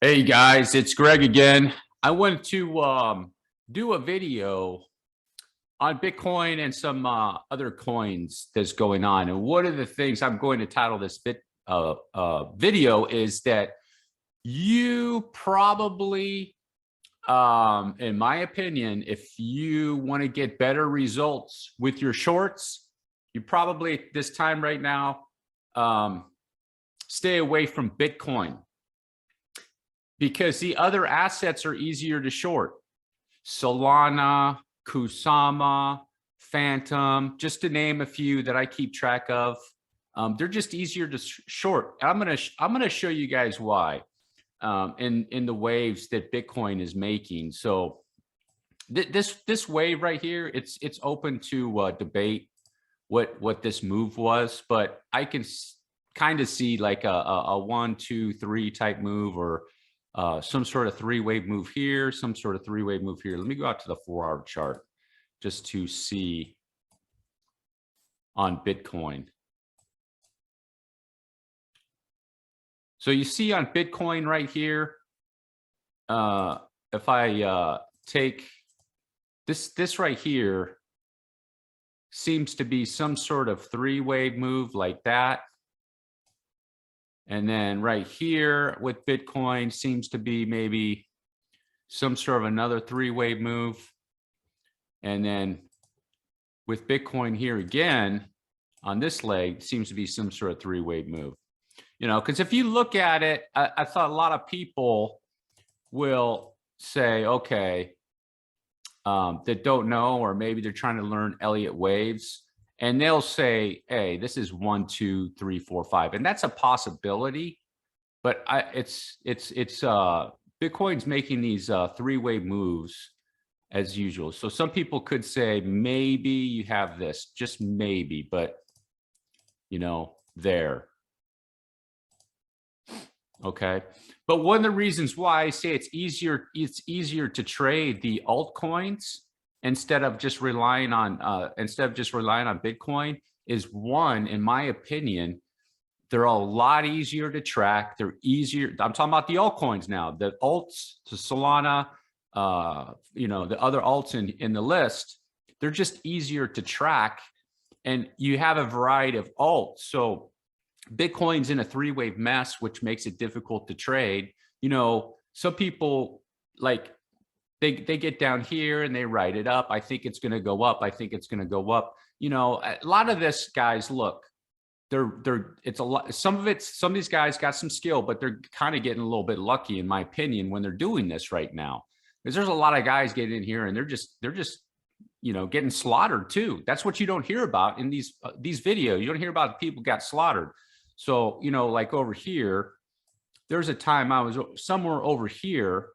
Hey guys, it's Greg again. I wanted to do a video on Bitcoin and some other coins that's going on. And one of the things I'm going to title this video is that you probably, in my opinion, if you want to get better results with your shorts, you probably at this time right now stay away from Bitcoin, because the other assets are easier to short. Solana, Kusama, Phantom, just to name a few that I keep track of. They're just easier to short. I'm gonna show you guys why in the waves that Bitcoin is making. So this wave right here, it's open to debate what this move was, but I can kind of see like a 1, 2, 3 type move, or some sort of 3-wave move here, some sort of 3-wave move here. Let me go out to the 4-hour chart just to see on Bitcoin. So you see on Bitcoin right here, if I take this right here, seems to be some sort of 3-wave move like that. And then right here with Bitcoin seems to be maybe some sort of another 3-wave move. And then with Bitcoin here again, on this leg, seems to be some sort of 3-wave move. You know, because if you look at it, I thought a lot of people will say, okay, that don't know, or maybe they're trying to learn Elliott waves, and they'll say, hey, this is 1, 2, 3, 4, 5. And that's a possibility, but Bitcoin's making these 3-wave moves as usual. So some people could say, maybe you have this, just maybe, but you know, there. Okay. But one of the reasons why I say it's easier to trade the altcoins instead of just relying on Bitcoin is, one, in my opinion, they're a lot easier to track. They're easier. I'm talking about the altcoins now, the alts, the Solana, you know, the other alts in the list. They're just easier to track, and you have a variety of alts. So Bitcoin's in a 3-wave mess, which makes it difficult to trade. You know, some people, like, they get down here and they write it up. I think it's going to go up. I think it's going to go up. You know, a lot of this, guys, look, it's a lot. Some of these guys got some skill, but they're kind of getting a little bit lucky, in my opinion, when they're doing this right now, because there's a lot of guys getting in here and they're just you know, getting slaughtered too. That's what you don't hear about in these videos. You don't hear about people got slaughtered. So, you know, like over here, there's a time I was somewhere over here.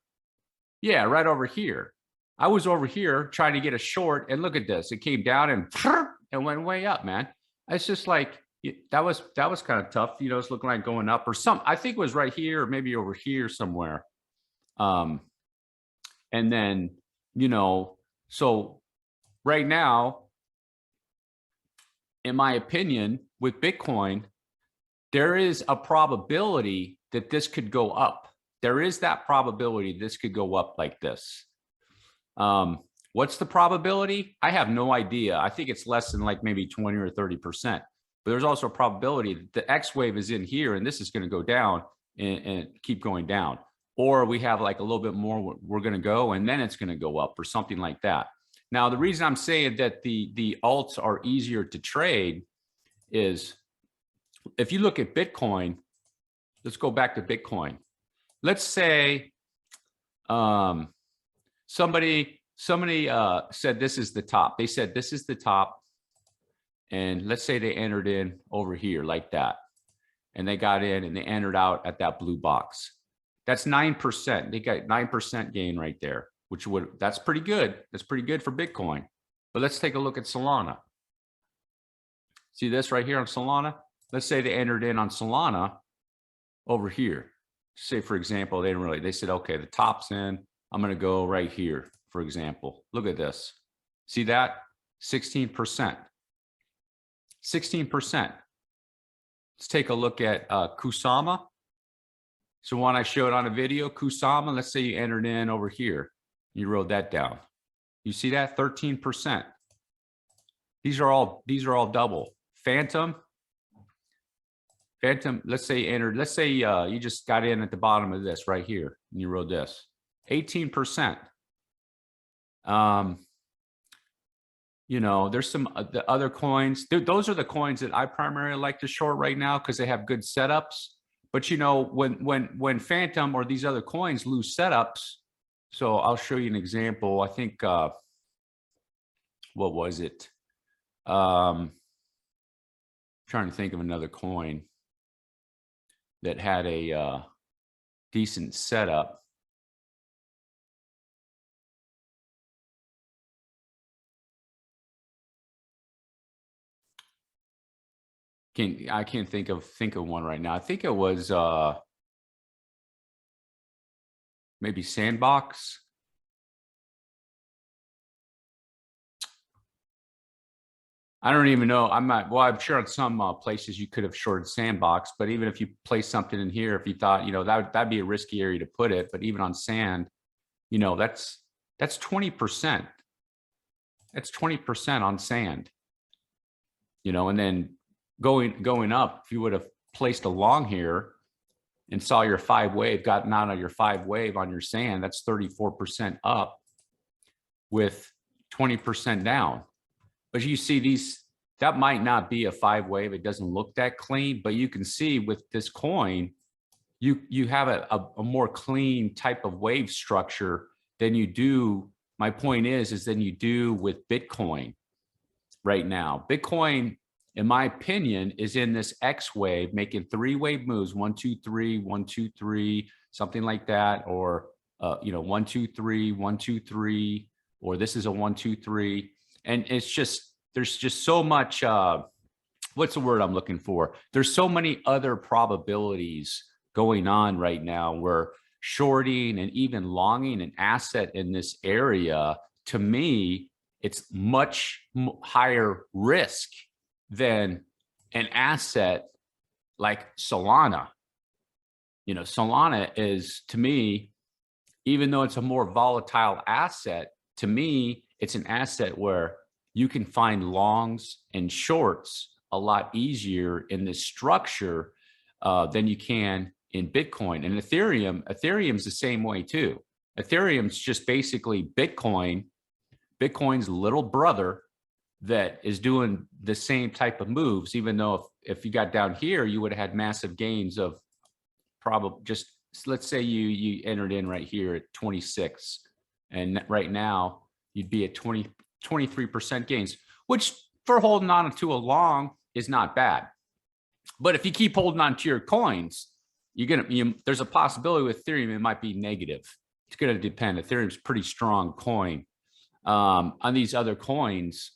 Yeah, right over here. I was over here trying to get a short, and look at this. It came down and went way up, man. It's just like, that was kind of tough. You know, it's looking like going up or something. I think it was right here or maybe over here somewhere. And then, you know, so right now, in my opinion, with Bitcoin, there is a probability that this could go up. There is that probability this could go up like this. What's the probability? I have no idea. I think it's less than like maybe 20 or 30%. But there's also a probability that the X wave is in here and this is going to go down and keep going down. Or we have like a little bit more, we're going to go and then it's going to go up or something like that. Now, the reason I'm saying that the alts are easier to trade is, if you look at Bitcoin, let's go back to Bitcoin. Let's say somebody said this is the top. They said this is the top. And let's say they entered in over here like that. And they got in and they entered out at that blue box. That's 9%. They got 9% gain right there, that's pretty good. That's pretty good for Bitcoin. But let's take a look at Solana. See this right here on Solana? Let's say they entered in on Solana over here. Say, for example, they said, okay, the top's in. I'm going to go right here, for example. Look at this. See that? 16%. 16%. Let's take a look at Kusama. So when I showed on a video, Kusama, let's say you entered in over here, you wrote that down. You see that 13%. These are all double. Phantom, let's say you entered, let's say you just got in at the bottom of this right here and you wrote this 18%. You know, there's some the other coins. Those are the coins that I primarily like to short right now because they have good setups. But you know, when Phantom or these other coins lose setups, so I'll show you an example. I think what was it? Trying to think of another coin that had a decent setup. I can't think of one right now. I think it was maybe Sandbox. I don't even know. I'm not, well, I'm sure in some places you could have shorted Sandbox, but even if you place something in here, if you thought, you know, that'd be a risky area to put it, but even on sand, you know, that's 20%. That's 20% on sand, you know, and then going up, if you would have placed along here and saw your 5 wave, gotten out of your 5 wave on your sand, that's 34% up with 20% down. But you see these, that might not be a 5 wave. It doesn't look that clean, but you can see with this coin, you have a more clean type of wave structure than you do. My point is than you do with Bitcoin right now. Bitcoin, in my opinion, is in this X wave, making 3 wave moves, 1, 2, 3, 1, 2, 3, something like that, or you know, 1, 2, 3, 1, 2, 3, or this is a 1, 2, 3, and it's just there's just so much. What's the word I'm looking for? There's so many other probabilities going on right now where shorting and even longing an asset in this area, to me, it's much higher risk than an asset like Solana. You know, Solana is, to me, even though it's a more volatile asset, to me, it's an asset where you can find longs and shorts a lot easier in this structure than you can in Bitcoin. And Ethereum's the same way too. Ethereum's just basically Bitcoin's little brother that is doing the same type of moves, even though if you got down here, you would have had massive gains of probably just, let's say you entered in right here at 26. And right now you'd be at 23% gains, which for holding on to a long is not bad. But if you keep holding on to your coins, there's a possibility with Ethereum, it might be negative. It's going to depend. Ethereum's pretty strong coin. On these other coins,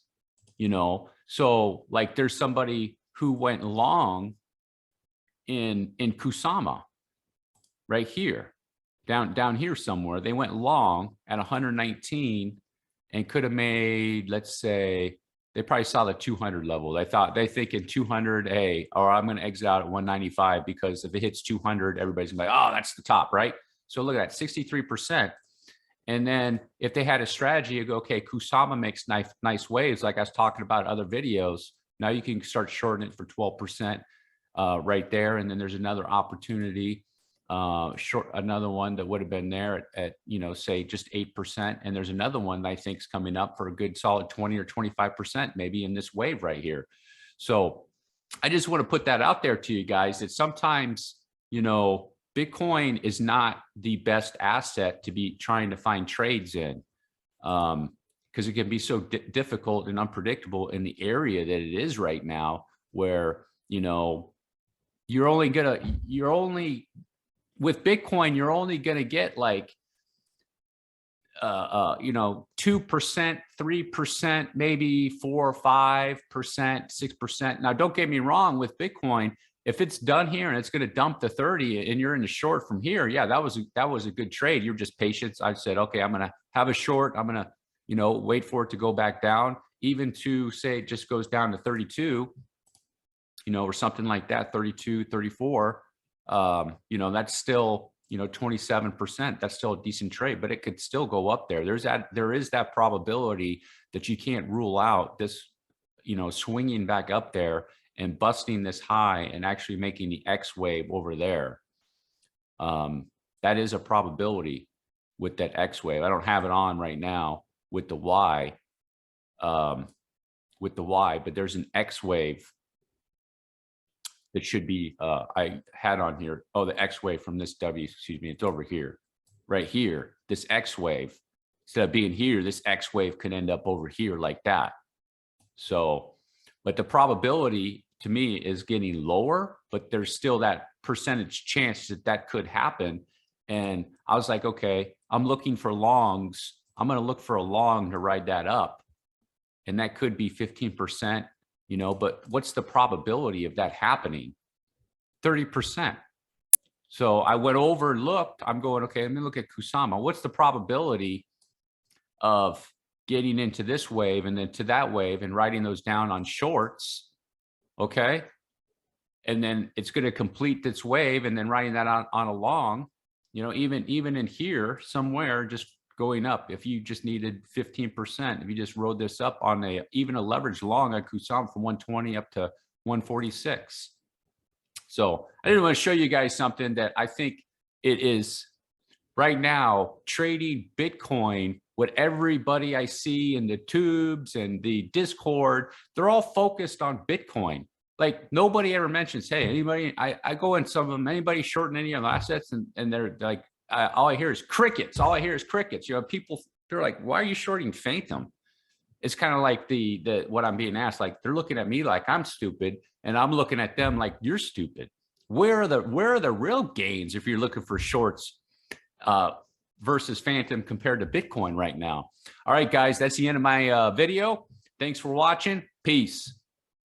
you know, so like there's somebody who went long in Kusama right here, down here somewhere. They went long at 119 and could have made, let's say, they probably saw the 200 level. They think in 200, hey, or I'm going to exit out at 195 because if it hits 200, everybody's gonna be like, oh, that's the top, right? So look at that, 63%. And then if they had a strategy, you go, okay, Kusama makes nice waves, like I was talking about in other videos. Now you can start shorting it for 12% right there. And then there's another opportunity, another one that would have been there at you know, say just 8%. And there's another one that I think is coming up for a good solid 20 or 25%, maybe in this wave right here. So I just want to put that out there to you guys that sometimes, you know, Bitcoin is not the best asset to be trying to find trades in, because it can be so difficult and unpredictable in the area that it is right now, where, you know, with Bitcoin, you're only going to get like, you know, 2%, 3%, maybe 4 or 5%, 6%. Now, don't get me wrong, with Bitcoin, if it's done here and it's going to dump to 30 and you're in the short from here, yeah, that was a good trade. You're just patient. I said, okay, I'm going to have a short. I'm going to, you know, wait for it to go back down, even to say it just goes down to 32, you know, or something like that, 32, 34. you know, that's still, you know, 27%. That's still a decent trade, but it could still go up there. There is that probability that you can't rule out this, you know, swinging back up there and busting this high and actually making the X wave over there. That is a probability with that X wave. I don't have it on right now with the Y, but there's an X wave that should be, I had on here. Oh, the X wave from this W, excuse me, it's over here, right here, this X wave. Instead of being here, this X wave could end up over here like that. So, but the probability to me is getting lower, but there's still that percentage chance that that could happen. And I was like, okay, I'm looking for longs. I'm going to look for a long to ride that up. And that could be 15%, you know, but what's the probability of that happening? 30%. So I went over and looked, I'm going, okay, let me look at Kusama. What's the probability of getting into this wave and then to that wave and writing those down on shorts? Okay. And then it's going to complete this wave and then writing that on a long, you know, even in here somewhere, just going up. If you just needed 15%, if you just rode this up on even a leverage long on Kusama from 120 up to 146. So I didn't want to show you guys something that I think it is right now trading Bitcoin. What everybody I see in the tubes and the Discord, they're all focused on Bitcoin. Like nobody ever mentions, hey, anybody, I go in some of them, anybody shorting any of the assets and they're like, all I hear is crickets. All I hear is crickets. You know, people, they're like, why are you shorting Phantom? It's kind of like what I'm being asked, like they're looking at me like I'm stupid and I'm looking at them like you're stupid. Where are the real gains if you're looking for shorts versus Phantom compared to Bitcoin right now? All right, guys, that's the end of my video. Thanks for watching. Peace.